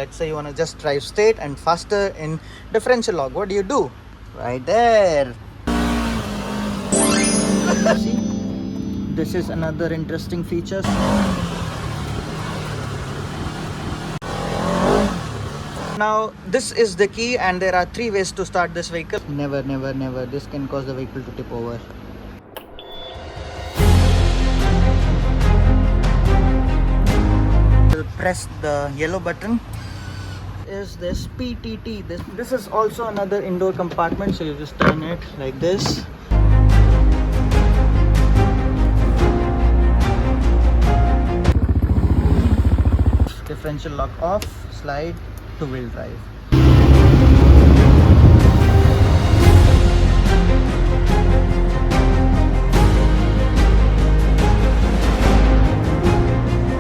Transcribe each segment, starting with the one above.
let's say you want to just drive straight and faster in differential lock. What do? Right there. See, this is another interesting feature. Now this is the key, and there are 3 ways to start this vehicle. Never, this can cause the vehicle to tip over. Press the yellow button. Is this PTT. This is also another indoor compartment, so you just turn it like this. Differential lock off, slide, two-wheel drive.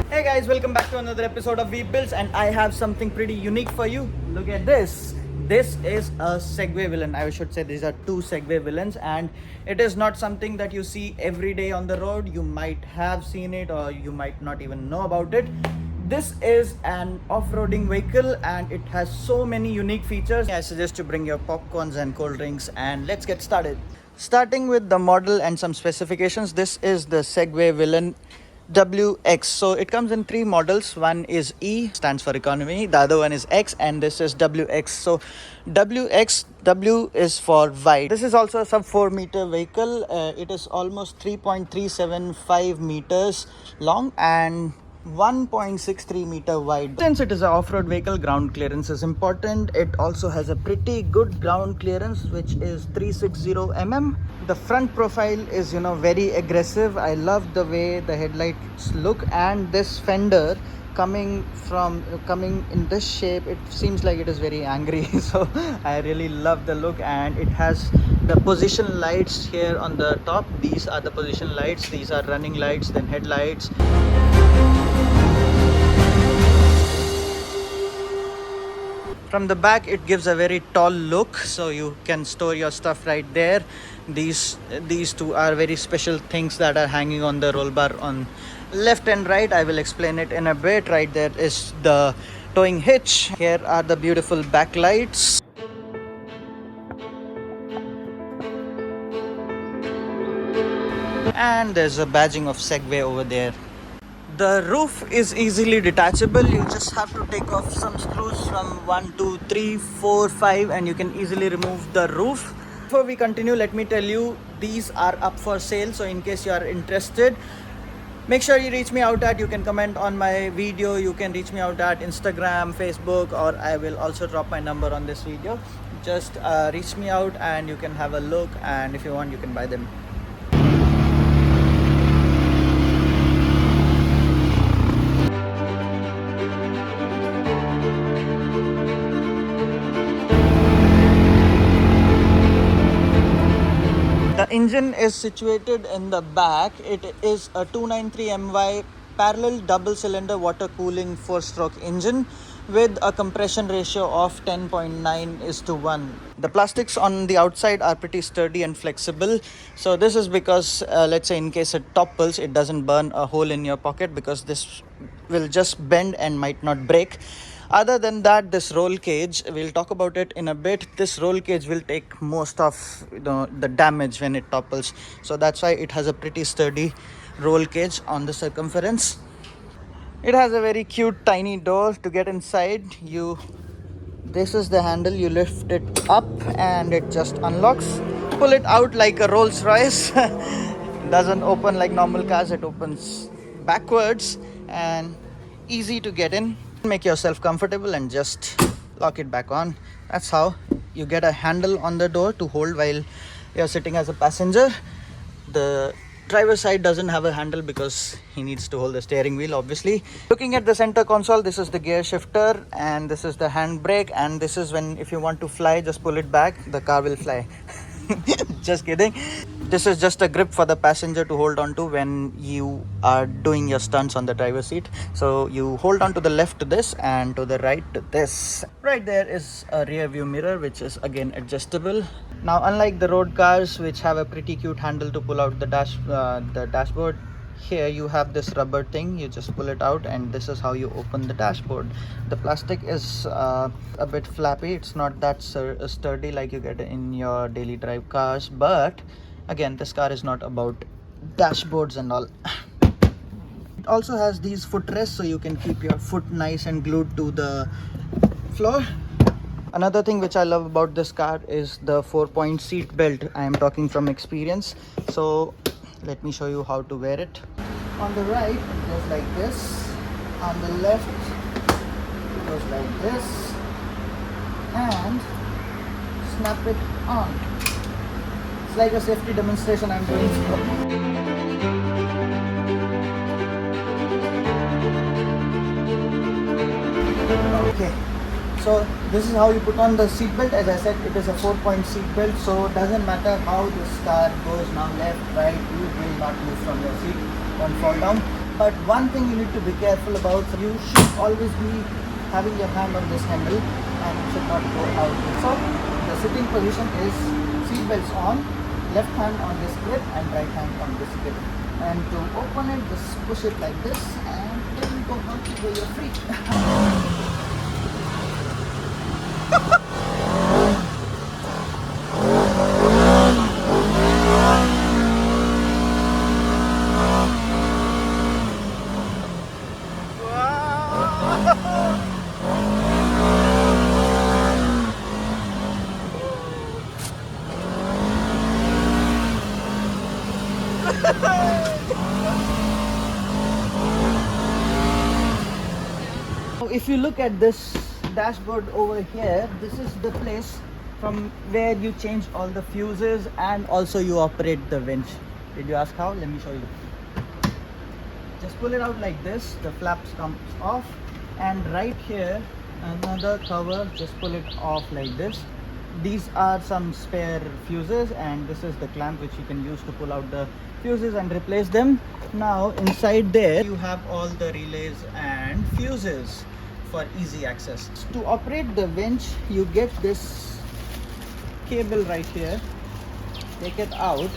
Hey guys, welcome back to another episode of V-Builds, and I have something pretty unique for you. Look at this. This is a Segway Villain. I should say these are 2 Segway Villains, and it is not something that you see every day on the road. You might have seen it, or you might not even know about it. This is an off-roading vehicle, and it has so many unique features. I suggest you bring your popcorns and cold drinks, and let's get started. Starting with the model and some specifications, this is the Segway Villain WX. So it comes in 3 models. One is E, stands for economy. The other one is X, and this is WX. So WX, W is for wide. This is also a sub 4 meter vehicle. It is almost 3.375 meters long and 1.63 meter wide. Since it is an off-road vehicle, ground clearance is important. It also has a pretty good ground clearance, which is 360 mm. The front profile is, very aggressive. I love the way the headlights look, and this fender coming in this shape, it seems like it is very angry. So I really love the look, and it has the position lights here on the top. These are the position lights. These are running lights, then headlights. From the back, it gives a very tall look, so you can store your stuff right there. These 2 are very special things that are hanging on the roll bar on left and right. I will explain it in a bit. Right there is the towing hitch. Here are the beautiful backlights. And there's a badging of Segway over there. The roof is easily detachable. You just have to take off some screws from 1, 2, 3, 4, 5, and you can easily remove the roof. Before we continue, let me tell you, these are up for sale. So in case you are interested, make sure you reach me out at, you can comment on my video, you can reach me out at Instagram, Facebook, or I will also drop my number on this video. Just reach me out and you can have a look, and if you want, you can buy them. The engine is situated in the back. It is a 293 MY parallel double cylinder water cooling 4-stroke engine with a compression ratio of 10.9:1. The plastics on the outside are pretty sturdy and flexible. So this is because let's say in case it topples, it doesn't burn a hole in your pocket, because this will just bend and might not break. Other than that, this roll cage, we'll talk about it in a bit. This roll cage will take most of the damage when it topples. So that's why it has a pretty sturdy roll cage on the circumference. It has a very cute tiny door. To get inside, this is the handle. You lift it up and it just unlocks. Pull it out like a Rolls Royce. Doesn't open like normal cars. It opens backwards and easy to get in. Make yourself comfortable and just lock it back on. That's how you get a handle on the door to hold while you're sitting as a passenger. The driver's side doesn't have a handle because he needs to hold the steering wheel, obviously. Looking at the center console, this is the gear shifter, and this is the handbrake, and this is when, if you want to fly, just pull it back, the car will fly. Just kidding. This is just a grip for the passenger to hold on to when you are doing your stunts on the driver's seat. So you hold on to the left to this and to the right to this. Right there is a rear view mirror, which is again adjustable. Now, unlike the road cars, which have a pretty cute handle to pull out the dashboard, here you have this rubber thing. You just pull it out, and this is how you open the dashboard. The plastic is a bit flappy. It's not that sturdy like you get in your daily drive cars, but again, this car is not about dashboards and all. It also has these footrests, so you can keep your foot nice and glued to the floor. Another thing which I love about this car is the 4-point seat belt. I am talking from experience, so let me show you how to wear it. On the right, it goes like this. On the left, it goes like this. And snap it on. It's like a safety demonstration I'm doing. Okay, so this is how you put on the seat belt. As I said, it is a 4-point seat belt, so it doesn't matter how this car goes now, left, right, you will not move from your seat, won't fall down. But one thing you need to be careful about, you should always be having your hand on this handle and it should not go out. So the sitting position is seat belts on, left hand on this grip and right hand on this grip. And to open it, just push it like this and then you go out to where you're free. If you look at this dashboard over here, this is the place from where you change all the fuses and also you operate the winch. Did you ask how? Let me show you. Just pull it out like this, the flaps comes off, and right here another cover, just pull it off like this. These are some spare fuses and this is the clamp which you can use to pull out the fuses and replace them. Now inside there you have all the relays and fuses for easy access. To operate the winch, you get this cable right here, take it out,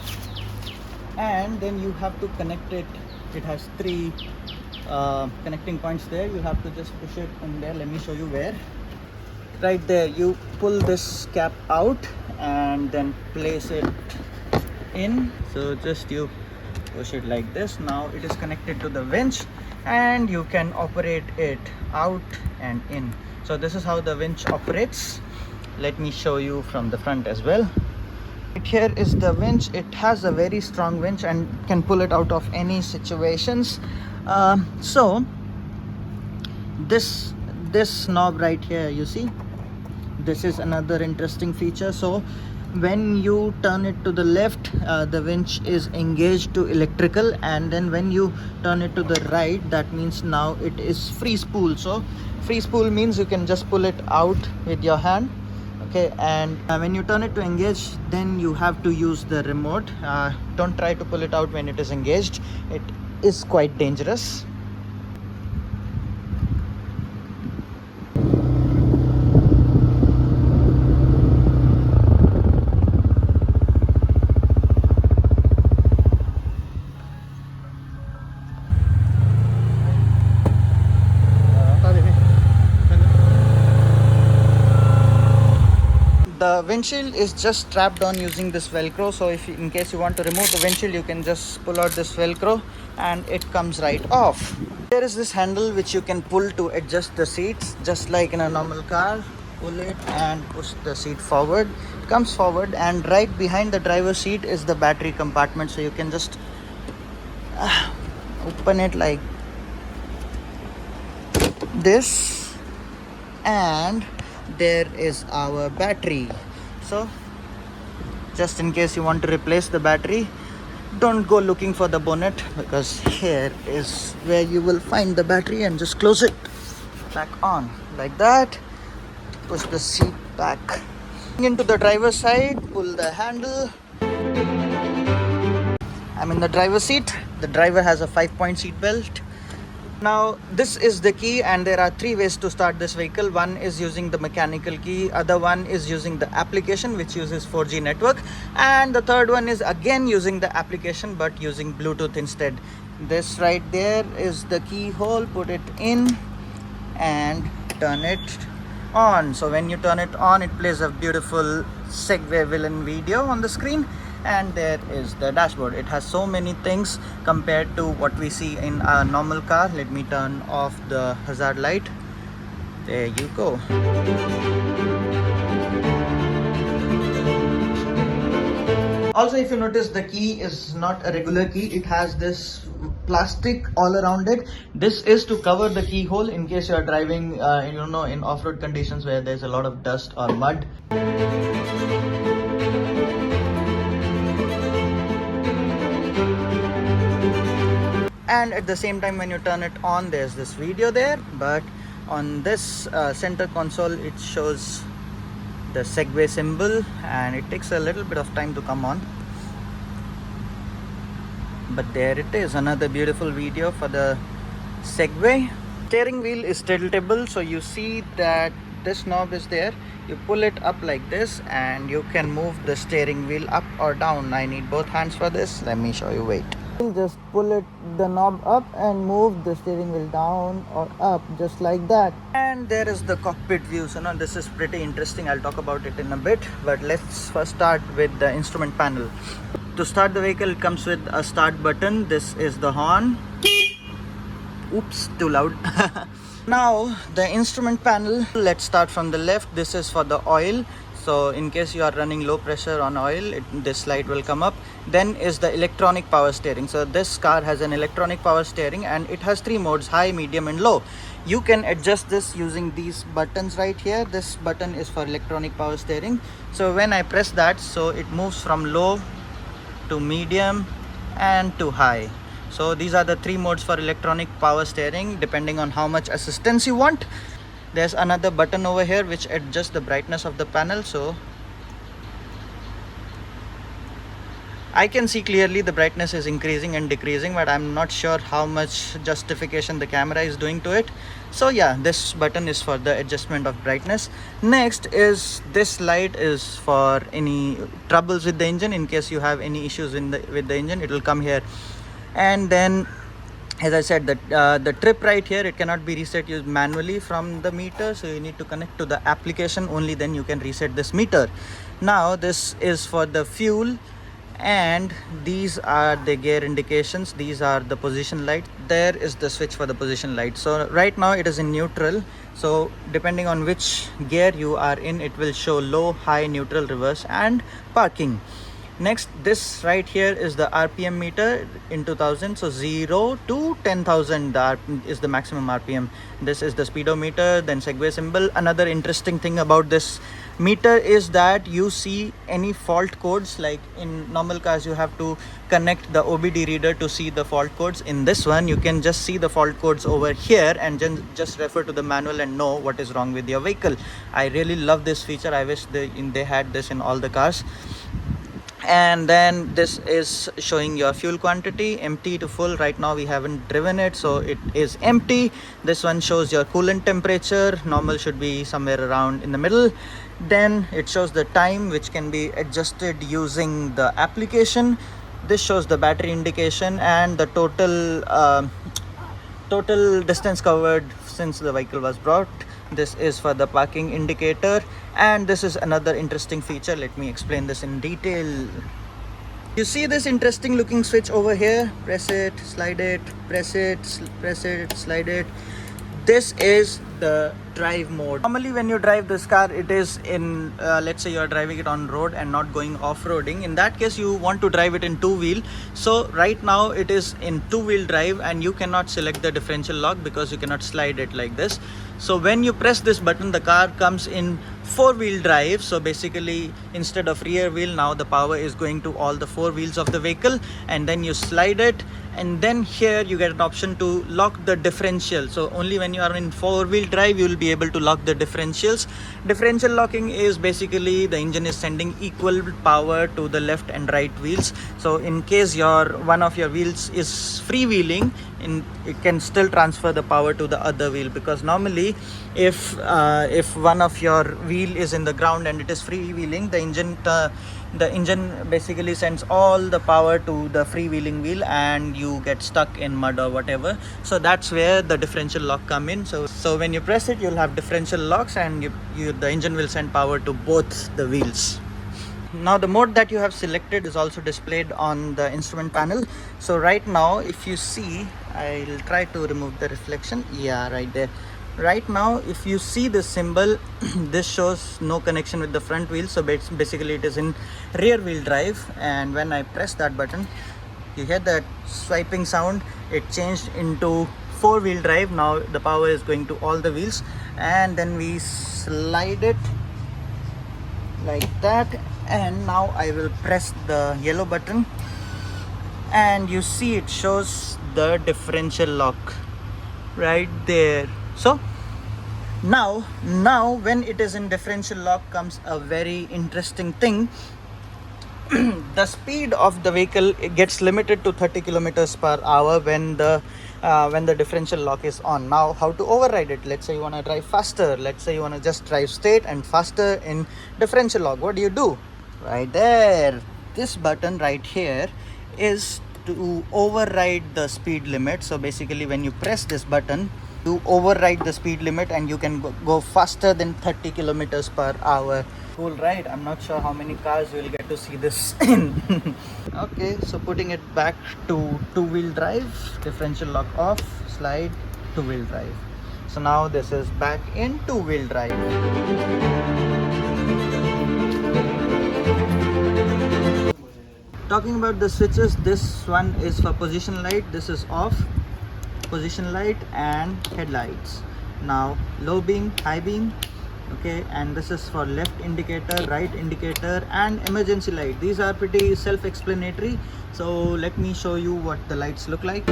and then you have to connect it. It has 3 connecting points there. You have to just push it in there. Let me show you where. Right there, you pull this cap out and then place it in. So just you push it like this. Now it is connected to the winch and you can operate it out and in. So this is how the winch operates. Let me show you from the front as well. Right here is the winch. It has a very strong winch and can pull it out of any situations. So this knob right here, you see, this is another interesting feature. So when you turn it to the left, the winch is engaged to electrical, and then when you turn it to the right, that means now it is free spool. So free spool means you can just pull it out with your hand. Okay, and when you turn it to engage, then you have to use the remote. Don't try to pull it out when it is engaged. It is quite dangerous. The windshield is just strapped on using this velcro, so if in case you want to remove the windshield, you can just pull out this velcro and it comes right off. There is this handle which you can pull to adjust the seats, just like in a normal car. Pull it and push the seat forward. It comes forward, and right behind the driver's seat is the battery compartment, so you can just open it like this, and there is our battery. So just in case you want to replace the battery, don't go looking for the bonnet, because here is where you will find the battery, and just close it back on like that. Push the seat back into the driver's side, pull the handle. I'm in the driver's seat. The driver has a 5-point seat belt. Now this is the key, and there are 3 ways to start this vehicle. One is using the mechanical key, other one is using the application which uses 4G network, and the third one is again using the application but using Bluetooth instead. This right there is the keyhole. Put it in and turn it on. So when you turn it on, it plays a beautiful Segway Villain video on the screen, and there is the dashboard. It has so many things compared to what we see in a normal car. Let me turn off the hazard light. There you go. Also, if you notice, the key is not a regular key. It has this plastic all around it. This is to cover the keyhole in case you are driving in off-road conditions where there's a lot of dust or mud. And at the same time, when you turn it on, there's this video there, but on this center console it shows the Segway symbol, and it takes a little bit of time to come on, but there it is, another beautiful video for the Segway. Steering wheel is tiltable, so you see that this knob is there. You pull it up like this and you can move the steering wheel up or down. I need both hands for this. Let me show you. Wait. Just pull the knob up and move the steering wheel down or up, just like that. And there is the cockpit view. So now this is pretty interesting. I'll talk about it in a bit, but let's first start with the instrument panel. To start the vehicle, it comes with a start button. This is the horn. Oops, too loud. Now the instrument panel, let's start from the left. This is for the oil. So in case you are running low pressure on oil, this light will come up. Then is the electronic power steering. So this car has an electronic power steering, and it has 3 modes: high, medium and low. You can adjust this using these buttons right here. This button is for electronic power steering. So when I press that, so it moves from low to medium and to high. So these are the 3 modes for electronic power steering, depending on how much assistance you want. There's another button over here which adjusts the brightness of the panel. So I can see clearly the brightness is increasing and decreasing, but I'm not sure how much justification the camera is doing to it. So yeah, this button is for the adjustment of brightness. Next is this light is for any troubles with the engine. In case you have any issues with the engine, it will come here. And then, as I said, the trip right here, it cannot be reset used manually from the meter, so you need to connect to the application. Only then you can reset this meter. Now this is for the fuel, and these are the gear indications. These are the position light. There is the switch for the position light. So right now it is in neutral, so depending on which gear you are in, it will show low, high, neutral, reverse and parking. Next, this right here is the RPM meter in 2000. So 0 to 10,000 is the maximum RPM. This is the speedometer, then Segway symbol. Another interesting thing about this meter is that you see any fault codes. Like in normal cars, you have to connect the OBD reader to see the fault codes. In this one, you can just see the fault codes over here and just refer to the manual and know what is wrong with your vehicle. I really love this feature. I wish they had this in all the cars. And then this is showing your fuel quantity, empty to full. Right now we haven't driven it, so it is empty. This one shows your coolant temperature. Normal should be somewhere around in the middle. Then it shows the time, which can be adjusted using the application. This shows the battery indication and the total distance covered since the vehicle was brought. This is for the parking indicator, and this is another interesting feature. Let me explain this in detail. You see this interesting looking switch over here. Press it, slide it, press it, slide it. This is the drive mode. Normally when you drive this car, it is in let's say you are driving it on road and not going off-roading. In that case, you want to drive it in 2-wheel. So right now it is in 2-wheel drive, and you cannot select the differential lock because you cannot slide it like this. So when you press this button, the car comes in 4-wheel drive. So basically, instead of rear wheel, now the power is going to all the 4 wheels of the vehicle, and then you slide it, and then here you get an option to lock the differential. So only when you are in 4-wheel drive, you will be able to lock the differentials. Differential locking is basically the engine is sending equal power to the left and right wheels. So in case one of your wheels is freewheeling, it can still transfer the power to the other wheel, because normally if one of your wheel is in the ground and it is freewheeling, the engine the engine basically sends all the power to the freewheeling wheel and you get stuck in mud or whatever. So that's where the differential lock come in. So when you press it, you'll have differential locks and the engine will send power to both the wheels. Now the mode that you have selected is also displayed on the instrument panel. So right now, if you see, I'll try to remove the reflection. Yeah, right there. Right now, if you see the symbol, this shows no connection with the front wheel. So basically it is in rear wheel drive, and when I press that button, you hear that swiping sound. It changed into 4-wheel drive. Now the power is going to all the wheels, and then we slide it like that, and now I will press the yellow button and you see it shows the differential lock right there. So now when it is in differential lock comes a very interesting thing. The speed of the vehicle gets limited to 30 kilometers per hour when the differential lock is on. Now how to override it? Let's say you want to drive faster, let's say you want to just drive straight and faster in differential lock. What do? Right there, this button right here is to override the speed limit. So basically when you press this button, you override the speed limit and you can go faster than 30 kilometers per hour. Cool, right? I'm not sure how many cars will get to see this in. Okay, so putting it back to 2-wheel drive, differential lock off, slide, 2-wheel drive. So now this is back in 2-wheel drive. Talking about the switches, this one is for position light, this is off, position light and headlights. Now low beam, high beam, okay, and this is for left indicator, right indicator and emergency light. These are pretty self-explanatory, so let me show you what the lights look like.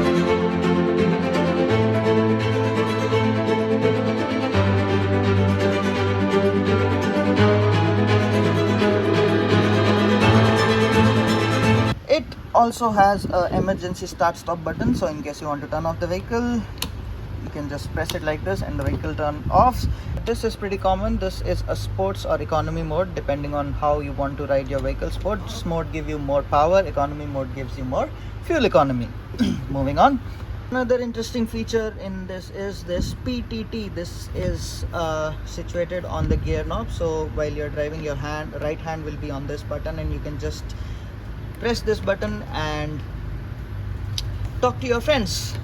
It also has an emergency start stop button, so in case you want to turn off the vehicle, you can just press it like this and the vehicle turn off. This is pretty common. This is a sports or economy mode depending on how you want to ride your vehicle. Sports mode gives you more power, economy mode gives you more fuel economy. Moving on. Another interesting feature in this is this PTT. This is situated on the gear knob, so while you're driving, your right hand will be on this button and you can just press this button and talk to your friends.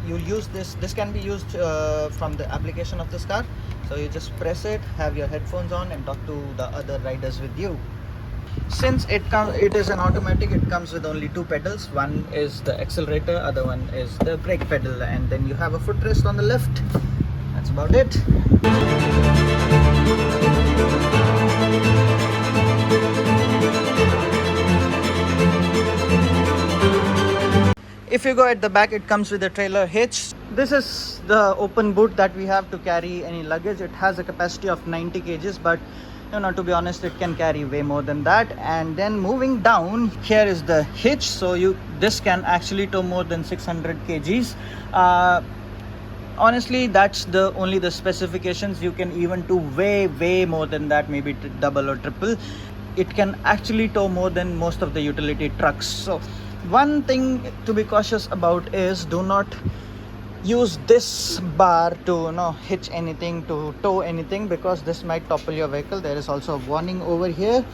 You'll use this can be used from the application of this car, so you just press it, have your headphones on and talk to the other riders with you. Since it is an automatic, it comes with only 2 pedals. One is the accelerator, other one is the brake pedal, and then you have a footrest on the left. That's about it. If you go at the back, it comes with a trailer hitch. This is the open boot that we have to carry any luggage. It has a capacity of 90 kgs, but to be honest, it can carry way more than that. And then moving down, here is the hitch. So this can actually tow more than 600 kgs. Honestly, that's only the specifications. You can even do way more than that, maybe double or triple. It can actually tow more than most of the utility trucks. So one thing to be cautious about is do not use this bar to hitch anything, to tow anything, because this might topple your vehicle. There is also a warning over here.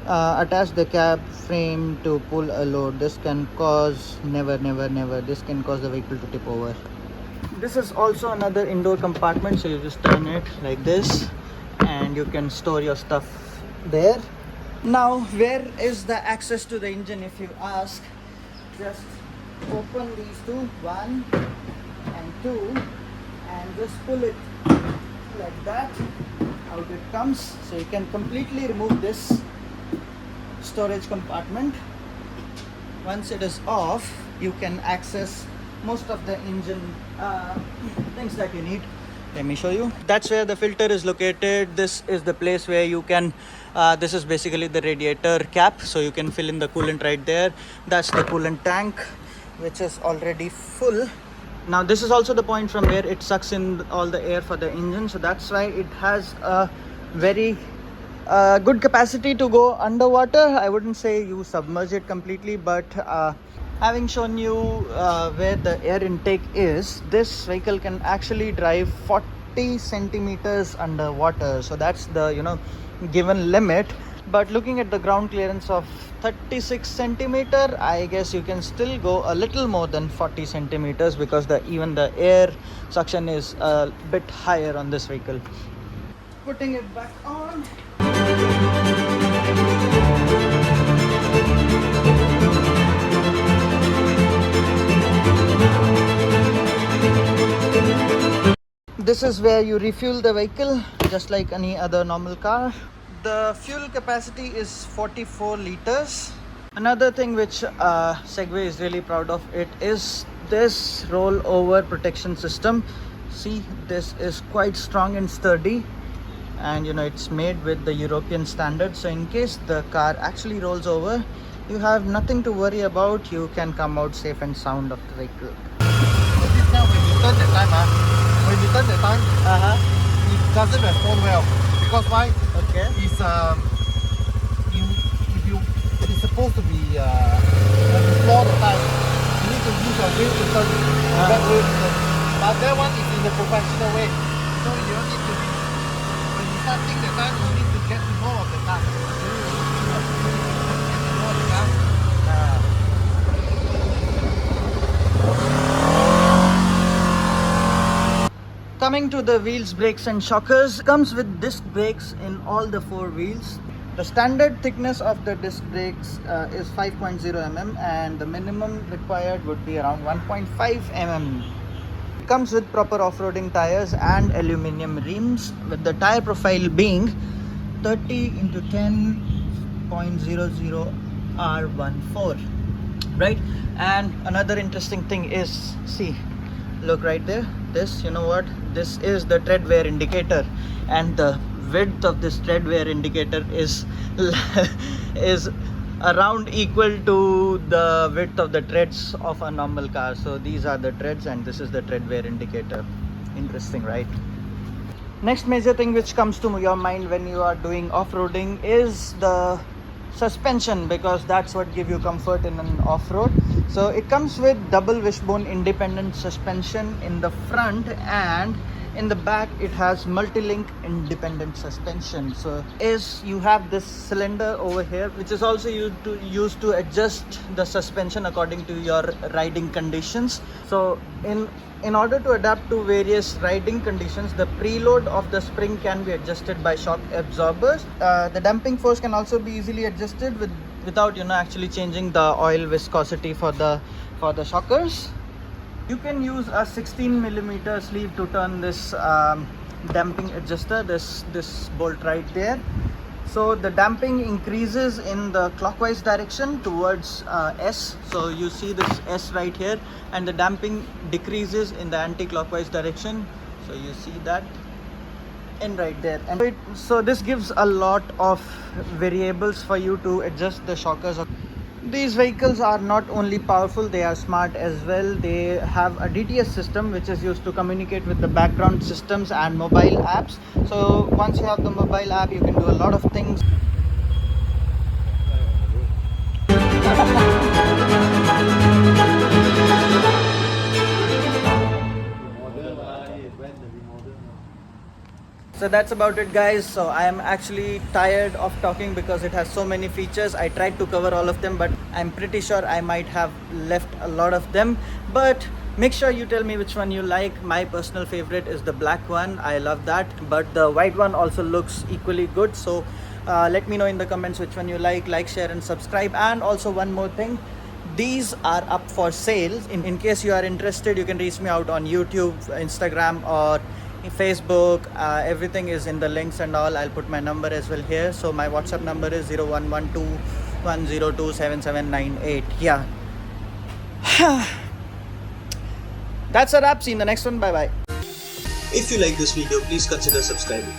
Attach the cab frame to pull a load. This can cause never, this can cause the vehicle to tip over. This is also another indoor compartment, so you just turn it like this and you can store your stuff there. Now, where is the access to the engine, if you ask? Just open these two, 1 and 2, and just pull it like that. Out it comes. So you can completely remove this storage compartment. Once it is off, you can access most of the engine things that you need. Let me show you. That's where the filter is located. This is the place where you can this is basically the radiator cap, so you can fill in the coolant right there. That's the coolant tank, which is already full. Now this is also the point from where it sucks in all the air for the engine, so that's why it has a very Good capacity to go underwater. I wouldn't say you submerge it completely, but having shown you where the air intake is, this vehicle can actually drive 40 centimeters underwater. So that's the given limit. But looking at the ground clearance of 36 centimeter, I guess you can still go a little more than 40 centimeters because even the air suction is a bit higher on this vehicle. Putting it back on. This is where you refuel the vehicle just like any other normal car. The fuel capacity is 44 liters. Another thing which Segway is really proud of it is this rollover protection system. See, this is quite strong and sturdy, and it's made with the European standard, so in case the car actually rolls over, you have nothing to worry about. You can come out safe and sound of the vehicle. This time when you turn that time, it doesn't respond well. Because why? Okay. It's it's supposed to be before the time. You need to use your wheel to turn that way to turn. But that one is in the professional way. So you need to be, when you start taking the time, you need to get to know of the car. Coming to the wheels, brakes and shockers, comes with disc brakes in all the 4 wheels. The standard thickness of the disc brakes is 5.0 mm and the minimum required would be around 1.5 mm. It comes with proper off-roading tires and aluminium rims, with the tire profile being 30 into 10.00 R14, right? And another interesting thing is, see, look right there, this, this is the tread wear indicator, and the width of this tread wear indicator is is around equal to the width of the treads of a normal car. So these are the treads and this is the tread wear indicator. Interesting, right? Next major thing which comes to your mind when you are doing off-roading is the suspension, because that's what gives you comfort in an off-road. So it comes with double wishbone independent suspension in the front, and in the back it has multi-link independent suspension. So you have this cylinder over here which is also used to adjust the suspension according to your riding conditions. So in order to adapt to various riding conditions, the preload of the spring can be adjusted by shock absorbers. The damping force can also be easily adjusted without actually changing the oil viscosity for the shockers. You can use a 16mm sleeve to turn this damping adjuster, this bolt right there. So the damping increases in the clockwise direction towards S. So you see this S right here, and the damping decreases in the anti-clockwise direction. So you see that in right there. And so this gives a lot of variables for you to adjust the shockers. These vehicles are not only powerful, they are smart as well. They have a DTS system which is used to communicate with the background systems and mobile apps. So once you have the mobile app, you can do a lot of things. So that's about it, guys. So I am actually tired of talking because it has so many features. I tried to cover all of them, but I'm pretty sure I might have left a lot of them. But make sure you tell me which one you like. My personal favorite is the black one. I love that, but the white one also looks equally good. So let me know in the comments which one you like. Share and subscribe. And also one more thing, these are up for sale. In case you are interested, you can reach me out on YouTube, Instagram, or Facebook. Everything is in the links and all. I'll put my number as well here. So my WhatsApp number is 0112-102-7798. Yeah. That's a wrap. See you in the next one. Bye bye. If you like this video, please consider subscribing.